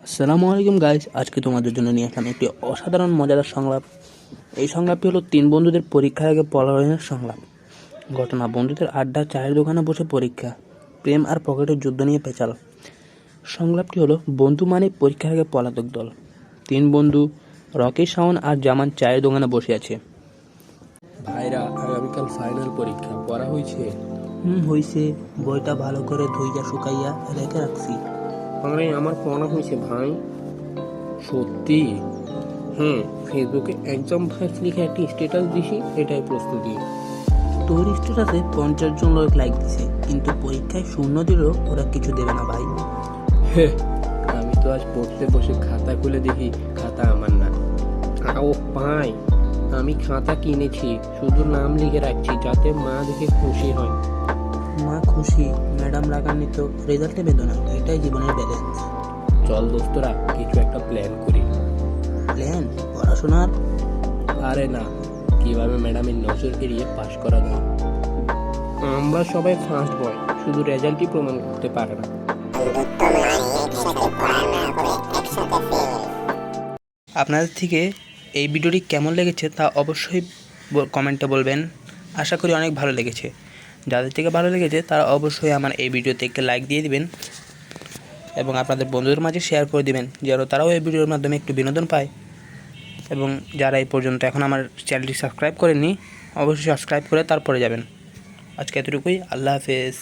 আসসালামু আলাইকুম গাইস, আজকে তোমাদের জন্য নিয়ে আসলাম একটি অসাধারণ মজাদার সংলাপ। এই সংলাপটি হলো তিন বন্ধুদের পরীক্ষার আগে পলায়নের সংলাপ। ঘটনা: বন্ধুদের আড্ডা, চায়ের দোকানে বসে পরীক্ষা, প্রেম আর পকেটের যুদ্ধ নিয়ে পেঁচাল। সংলাপটি হলো বন্ধু মানে পরীক্ষার আগে পলাতক দল। তিন বন্ধু রকি, শাওন আর জামান চায়ের দোকানে বসে আছে। ভাইরা, আগামীকাল ফাইনাল পরীক্ষা, পড়া হয়েছে? হইছে। বইটা ভালো করে ধুইয়া শুকাইয়া রেখে রাখছি। আরে আমার পড়া হয়েছে ভাই। সত্যি? হ্যাঁ, ফেসবুকে এক্সাম ফাইলস লিখে একটি স্ট্যাটাস দিছি, এটাই প্রস্তুতি। তোর স্ট্যাটাসে 50 জন লোক লাইক দিছে, কিন্তু পরীক্ষায় শূন্য দিলেও ওরা কিছু দেবে না ভাই। আমি তো আজ পড়তে বসে খাতা খুলে দেখি খাতা আমার না। ও ভাই, আমি খাতা কিনেছি, শুধু নাম লিখে রাখছি যাতে মা দেখে খুশি হয়। মা খুশি, ম্যাডাম রাগান্বিত, তো রেজাল্টে বেদনা। এটাই জীবনের ব্যালেন্স। চল দোস্তরা, কিছু একটা প্ল্যান করি। প্ল্যান? পড়াশোনার? আরে না, কিভাবে ম্যাডামের নজর এড়িয়ে পাশ করা যায়। আমরা সবাই ফার্স্ট বয়, শুধু রেজাল্টই প্রমাণ করতে পারে না। আপনাদের থেকে এই ভিডিওটি কেমন লেগেছে তা অবশ্যই কমেন্টে বলবেন। আশা করি অনেক ভালো লেগেছে। যাদের থেকে ভালো লেগেছে তারা অবশ্যই আমার এই ভিডিওতে একটি লাইক দিয়ে দিবেন এবং আপনাদের বন্ধুদের মাঝে শেয়ার করে দিবেন, যেন তারাও এই ভিডিওর মাধ্যমে একটু বিনোদন পায়। এবং যারা এই পর্যন্ত এখন আমার চ্যানেলটি সাবস্ক্রাইব করেননি, অবশ্যই সাবস্ক্রাইব করে তারপরে যাবেন। আজকে এতটুকুই। আল্লাহ হাফেজ।